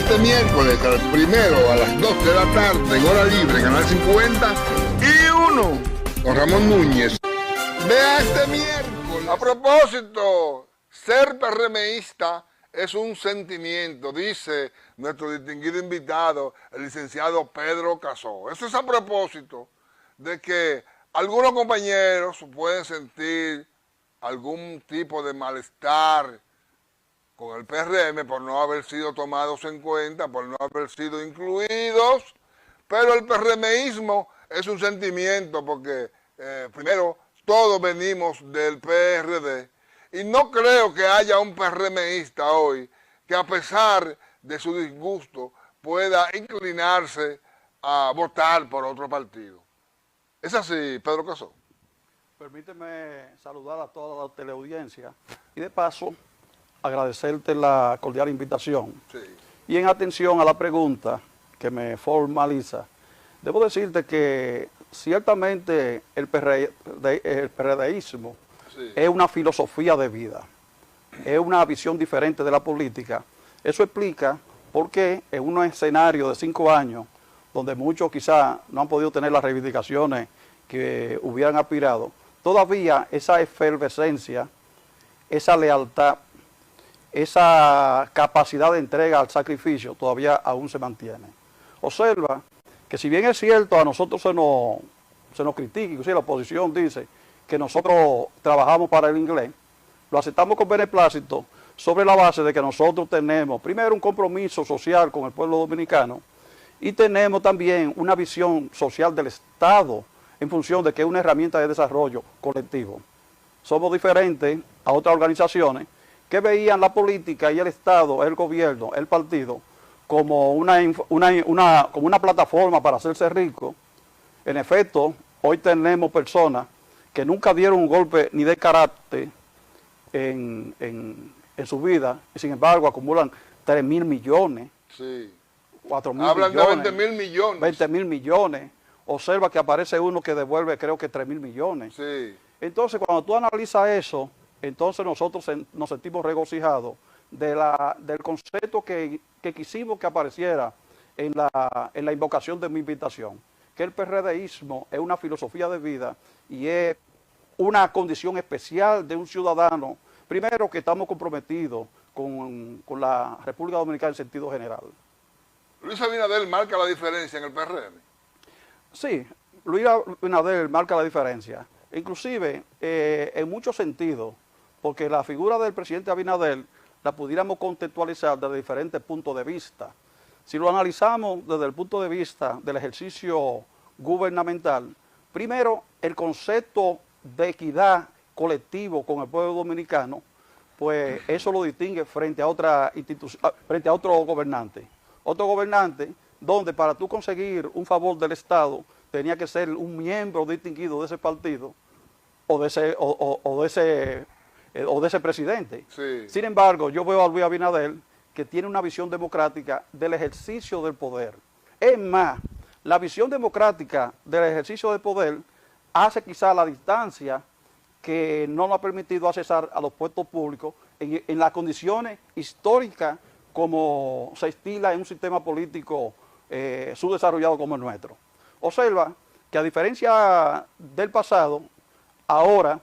Este miércoles, al primero a las 2 de la tarde, en hora libre, Canal 50 y 1, con Ramón Núñez. Vea este miércoles. A propósito, ser PRMista es un sentimiento, dice nuestro distinguido invitado, el licenciado Pedro Casó. Eso es a propósito de que algunos compañeros pueden sentir algún tipo de malestar con el PRM por no haber sido tomados en cuenta, por no haber sido incluidos, pero el PRMismo es un sentimiento porque primero todos venimos del PRD y no creo que haya un PRMista hoy que a pesar de su disgusto pueda inclinarse a votar por otro partido. ¿Es así, Pedro Casó? Permíteme saludar a toda la teleaudiencia y de paso agradecerte la cordial invitación. Sí. Y en atención a la pregunta que me formaliza, debo decirte que ciertamente el PRDismo Sí. es una filosofía de vida, es una visión diferente de la política. Eso explica por qué en un escenario de 5 años, donde muchos quizás no han podido tener las reivindicaciones que hubieran aspirado, todavía esa efervescencia, esa lealtad, esa capacidad de entrega al sacrificio todavía aún se mantiene. Observa que si bien es cierto, a nosotros se nos critica, inclusive la oposición dice que nosotros trabajamos para el inglés, lo aceptamos con beneplácito sobre la base de que nosotros tenemos, primero, un compromiso social con el pueblo dominicano y tenemos también una visión social del Estado en función de que es una herramienta de desarrollo colectivo. Somos diferentes a otras organizaciones que veían la política y el Estado, el gobierno, el partido, como una plataforma para hacerse rico. En efecto, hoy tenemos personas que nunca dieron un golpe ni de carácter en su vida, y sin embargo acumulan 3.000 millones, Sí. 4.000 Hablan millones. de 20.000 millones. 20.000 millones. Observa que aparece uno que devuelve creo que 3.000 millones. Sí. Entonces, cuando tú analizas eso, entonces nosotros nos sentimos regocijados del concepto que quisimos que apareciera en la invocación de mi invitación, que el PRDismo es una filosofía de vida y es una condición especial de un ciudadano, primero que estamos comprometidos con la República Dominicana en sentido general. Luis Abinader marca la diferencia en el PRM. Sí, Luis Abinader marca la diferencia, inclusive en muchos sentidos, porque la figura del presidente Abinader la pudiéramos contextualizar desde diferentes puntos de vista. Si lo analizamos desde el punto de vista del ejercicio gubernamental, primero, el concepto de equidad colectivo con el pueblo dominicano, pues eso lo distingue frente a otra institución, frente a otro gobernante. Otro gobernante donde para tú conseguir un favor del Estado tenía que ser un miembro distinguido de ese partido o de ese presidente. Sí. Sin embargo, yo veo a Luis Abinader que tiene una visión democrática del ejercicio del poder. Es más, la visión democrática del ejercicio del poder hace quizá la distancia que no nos ha permitido accesar a los puestos públicos en las condiciones históricas como se estila en un sistema político subdesarrollado como el nuestro. Observa que a diferencia del pasado, ahora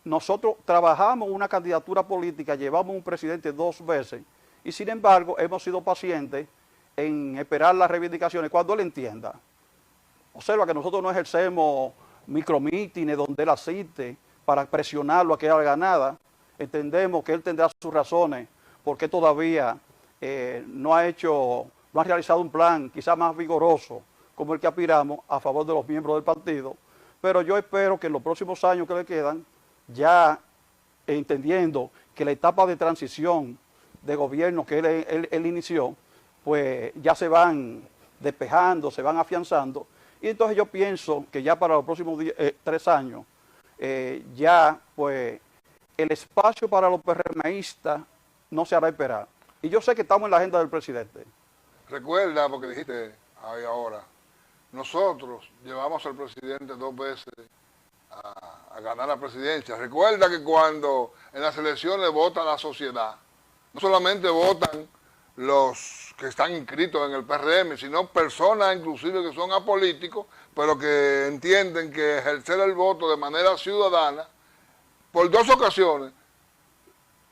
nosotros trabajamos una candidatura política, llevamos un presidente 2 veces y sin embargo hemos sido pacientes en esperar las reivindicaciones cuando él entienda. Observa que nosotros no ejercemos micromítines donde él asiste para presionarlo a que haga nada. Entendemos que él tendrá sus razones porque todavía no ha realizado un plan quizás más vigoroso como el que aspiramos a favor de los miembros del partido, pero yo espero que en los próximos años que le quedan, ya entendiendo que la etapa de transición de gobierno que él inició, pues ya se van despejando, se van afianzando, y entonces yo pienso que ya para los próximos 3 años, ya pues el espacio para los PRMistas no se hará esperar. Y yo sé que estamos en la agenda del presidente. Recuerda, porque dijiste ahora, nosotros llevamos al presidente 2 veces a ganar la presidencia. Recuerda que cuando en las elecciones vota la sociedad, no solamente votan los que están inscritos en el PRM, sino personas inclusive que son apolíticos, pero que entienden que ejercer el voto de manera ciudadana, por 2 ocasiones,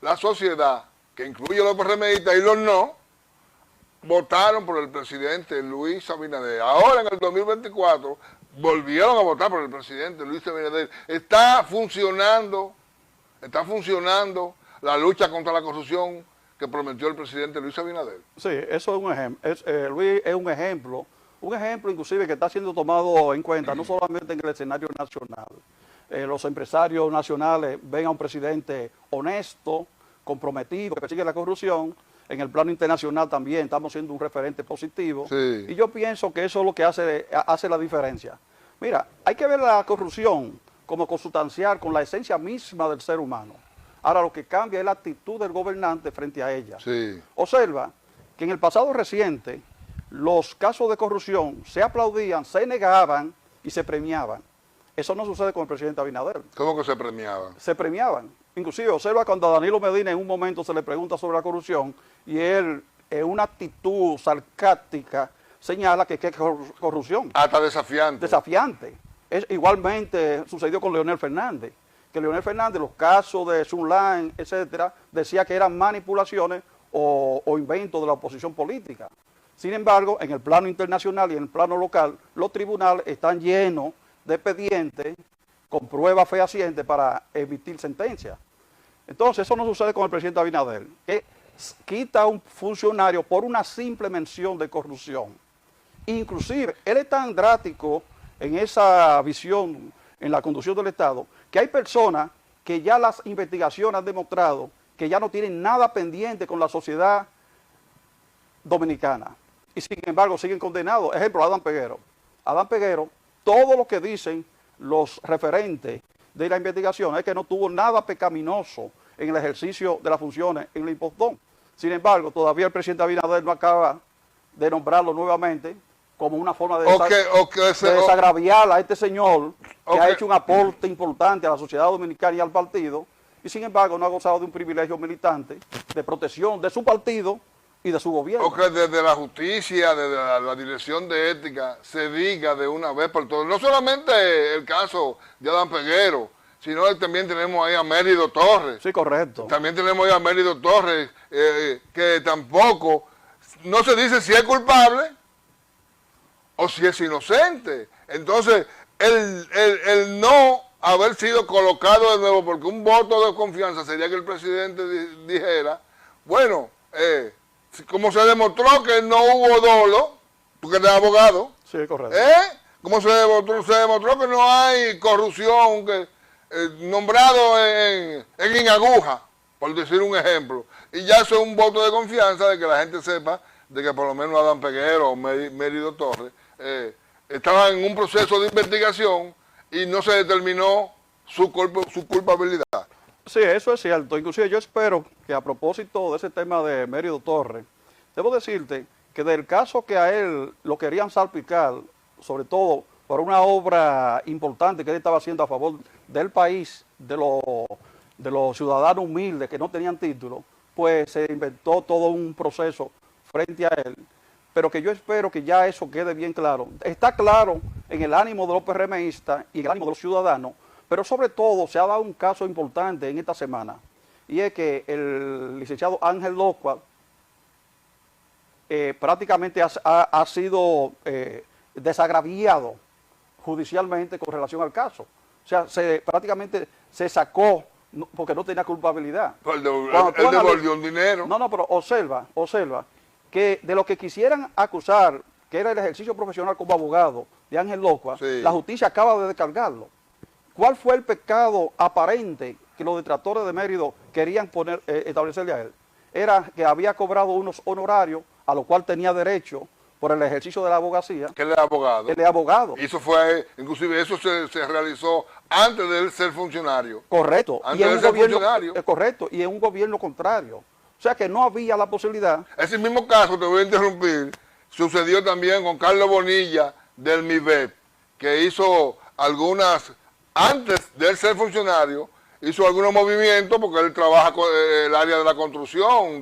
la sociedad, que incluye los PRMistas y los no, votaron por el presidente Luis Abinader. Ahora en el 2024 volvieron a votar por el presidente Luis Abinader. Está funcionando la lucha contra la corrupción que prometió el presidente Luis Abinader. Sí, eso es un ejemplo. Luis es un ejemplo inclusive que está siendo tomado en cuenta no solamente en el escenario nacional. Los empresarios nacionales ven a un presidente honesto, comprometido, que persigue la corrupción. En el plano internacional también estamos siendo un referente positivo. Sí. Y yo pienso que eso es lo que hace la diferencia. Mira, hay que ver la corrupción como consustancial con la esencia misma del ser humano. Ahora lo que cambia es la actitud del gobernante frente a ella. Sí. Observa que en el pasado reciente los casos de corrupción se aplaudían, se negaban y se premiaban. Eso no sucede con el presidente Abinader. ¿Cómo que se premiaban? Se premiaban. Inclusive observa cuando a Danilo Medina en un momento se le pregunta sobre la corrupción y él en una actitud sarcástica señala que es corrupción. Hasta desafiante. Desafiante. Igualmente sucedió con Leonel Fernández, que Leonel Fernández, los casos de Sunline, etcétera, decía que eran manipulaciones o inventos de la oposición política. Sin embargo, en el plano internacional y en el plano local, los tribunales están llenos de expedientes con pruebas fehacientes para emitir sentencias. Entonces, eso no sucede con el presidente Abinader, que quita a un funcionario por una simple mención de corrupción. Inclusive, él es tan drástico en esa visión, en la conducción del Estado, que hay personas que ya las investigaciones han demostrado que ya no tienen nada pendiente con la sociedad dominicana. Y sin embargo, siguen condenados. Ejemplo, Adán Peguero. Adán Peguero, todo lo que dicen los referentes de la investigación es que no tuvo nada pecaminoso en el ejercicio de las funciones en el impostón. Sin embargo, todavía el presidente Abinader no acaba de nombrarlo nuevamente como una forma de desagraviar a este señor que ha hecho un aporte importante a la sociedad dominicana y al partido, y sin embargo no ha gozado de un privilegio militante de protección de su partido y de su gobierno. O que desde la justicia, desde la dirección de ética, se diga de una vez por todas. No solamente el caso de Adán Peguero, sino que también tenemos ahí a Mérido Torres. Sí, correcto. También tenemos ahí a Mérido Torres, que tampoco, no se dice si es culpable o si es inocente. Entonces, el no haber sido colocado de nuevo, porque un voto de confianza sería que el presidente dijera, bueno, como se demostró que no hubo dolo, porque él es abogado, sí, correcto. Como se demostró que no hay corrupción, que nombrado en aguja, por decir un ejemplo, y ya eso es un voto de confianza de que la gente sepa de que por lo menos Adán Peguero o Mérido Torres estaban en un proceso de investigación y no se determinó su culpabilidad. Sí, eso es cierto. Inclusive yo espero que a propósito de ese tema de Mérido Torres, debo decirte que del caso que a él lo querían salpicar, sobre todo por una obra importante que él estaba haciendo a favor del país, de los ciudadanos humildes que no tenían título, pues se inventó todo un proceso frente a él, pero que yo espero que ya eso quede bien claro. Está claro en el ánimo de los PRMistas y en el ánimo de los ciudadanos, pero sobre todo se ha dado un caso importante en esta semana, y es que el licenciado Ángel López prácticamente ha sido desagraviado judicialmente con relación al caso. O sea, prácticamente se sacó porque no tenía culpabilidad. Él devolvió el dinero. No, pero observa que de lo que quisieran acusar, que era el ejercicio profesional como abogado de Ángel López, sí, la justicia acaba de descargarlo. ¿Cuál fue el pecado aparente que los detractores de Mérido querían establecerle a él? Era que había cobrado unos honorarios a los cuales tenía derecho por el ejercicio de la abogacía. Que él es abogado. Él es abogado. Y eso fue, inclusive eso se realizó antes de él ser funcionario. Correcto. Antes de ser funcionario. Correcto, y en un gobierno contrario. O sea que no había la posibilidad. Ese mismo caso, te voy a interrumpir, sucedió también con Carlos Bonilla del MIBET, que hizo algunas, antes de él ser funcionario, hizo algunos movimientos porque él trabaja con el área de la construcción,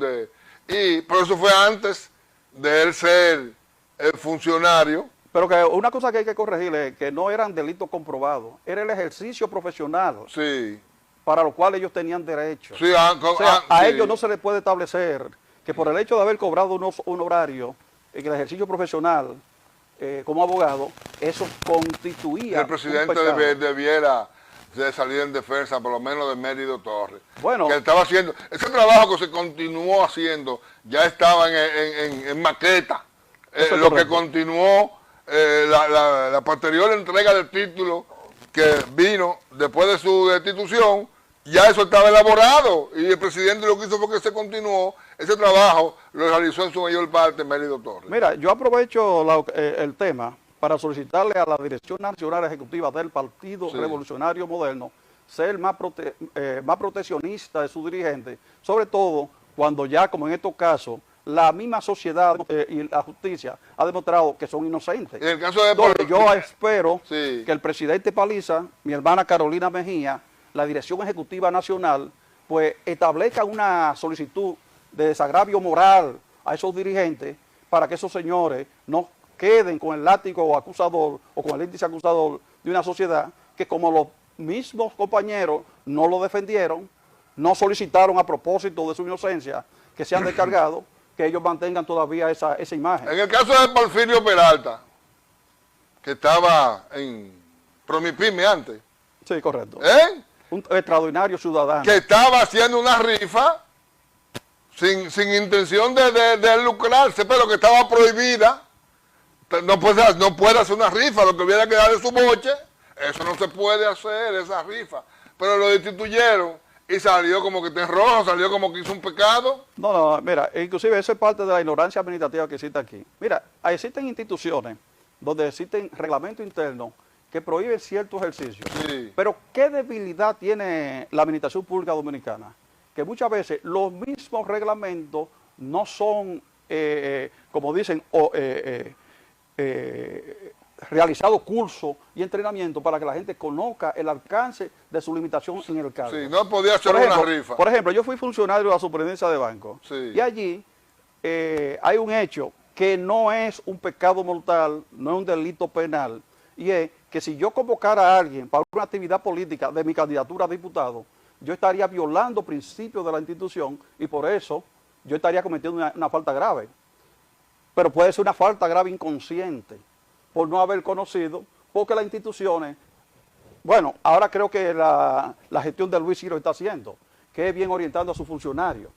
pero eso fue antes de él ser el funcionario. Pero que una cosa que hay que corregir es que no eran delitos comprobados, era el ejercicio profesional Sí. para lo cual ellos tenían derecho. Sí, O sea, a sí. ellos no se les puede establecer que por el hecho de haber cobrado un horario en el ejercicio profesional como abogado, eso constituía El presidente un pecado. debiera de salir en defensa, por lo menos de Mérido Torres. Bueno. Que estaba haciendo, ese trabajo que se continuó haciendo, ya estaba en maqueta. Eso es Lo correcto. que continuó, la posterior entrega del título que vino después de su destitución, ya eso estaba elaborado y el presidente lo que hizo fue que se continuó, ese trabajo lo realizó en su mayor parte Mérido Torres. Mira, yo aprovecho el tema para solicitarle a la Dirección Nacional Ejecutiva del Partido Sí. Revolucionario Moderno ser más proteccionista de sus dirigentes, sobre todo cuando ya, como en estos casos, la misma sociedad y la justicia ha demostrado que son inocentes. En el caso de Entonces, yo espero Sí. que el presidente Paliza, mi hermana Carolina Mejía, la Dirección Ejecutiva Nacional, pues establezca una solicitud de desagravio moral a esos dirigentes para que esos señores no queden con el látigo acusador o con el índice acusador de una sociedad que, como los mismos compañeros no lo defendieron, no solicitaron a propósito de su inocencia que sean descargados, que ellos mantengan todavía esa imagen. En el caso de Porfirio Peralta, que estaba en Promipyme antes, Sí, correcto. Un extraordinario ciudadano. que estaba haciendo una rifa sin intención de lucrarse, pero que estaba prohibida. No puede hacer una rifa, lo que hubiera que darle su boche, eso no se puede hacer, esa rifa. Pero lo destituyeron y salió como que está en rojo, salió como que hizo un pecado. No, mira, inclusive eso es parte de la ignorancia administrativa que existe aquí. Mira, existen instituciones donde existen reglamentos internos que prohíben cierto ejercicio. Sí. Pero ¿qué debilidad tiene la administración pública dominicana? Que muchas veces los mismos reglamentos no son, como dicen, realizados cursos y entrenamientos para que la gente conozca el alcance de su limitación en el cargo. Sí, no podía hacer una rifa. Por ejemplo, yo fui funcionario de la superintendencia de banco. Sí. Y allí hay un hecho que no es un pecado mortal, no es un delito penal, y es que si yo convocara a alguien para una actividad política de mi candidatura a diputado, yo estaría violando principios de la institución y por eso yo estaría cometiendo una falta grave. Pero puede ser una falta grave inconsciente por no haber conocido, porque las instituciones, bueno, ahora creo que la gestión de Luis sí lo está haciendo, que es bien orientando a sus funcionarios.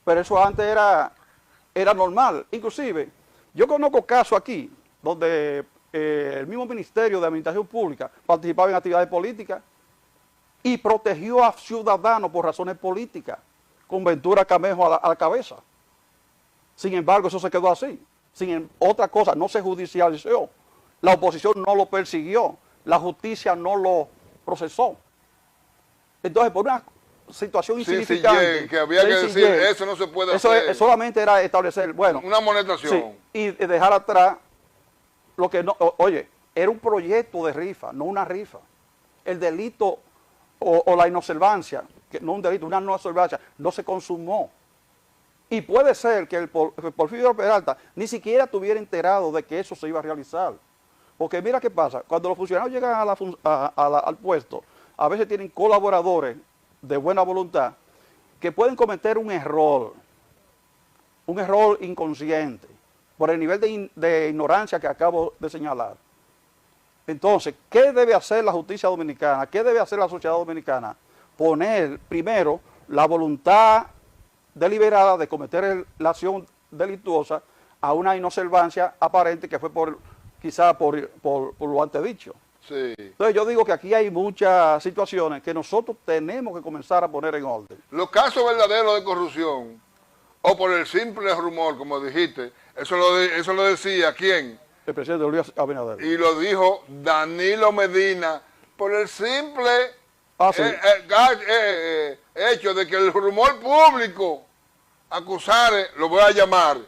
Pero eso antes era normal. Inclusive, yo conozco casos aquí donde el mismo Ministerio de Administración Pública participaba en actividades políticas y protegió a ciudadanos por razones políticas, con Ventura Camejo a la cabeza. Sin embargo, eso se quedó así. Otra cosa, no se judicializó. La oposición no lo persiguió. La justicia no lo procesó. Entonces, por una situación insignificante, que había que decir, eso no se puede hacer. Solamente era establecer, bueno, una amonestación. sí, y dejar atrás lo que no, oye, era un proyecto de rifa, no una rifa. El delito o la inobservancia, que no un delito, una no observancia, no se consumó. Y puede ser que el Porfirio Peralta ni siquiera estuviera enterado de que eso se iba a realizar. Porque mira qué pasa, cuando los funcionarios llegan al puesto, a veces tienen colaboradores de buena voluntad que pueden cometer un error inconsciente, por el nivel de ignorancia que acabo de señalar. Entonces, ¿qué debe hacer la justicia dominicana? ¿Qué debe hacer la sociedad dominicana? Poner primero la voluntad deliberada de cometer la acción delictuosa a una inobservancia aparente que fue quizá por lo antedicho. Sí. Entonces yo digo que aquí hay muchas situaciones que nosotros tenemos que comenzar a poner en orden. Los casos verdaderos de corrupción, o por el simple rumor, como dijiste, eso lo decía ¿quién? El presidente Luis Abinader. Y lo dijo Danilo Medina, por el simple Sí. hecho de que el rumor público acusare, lo voy a llamar,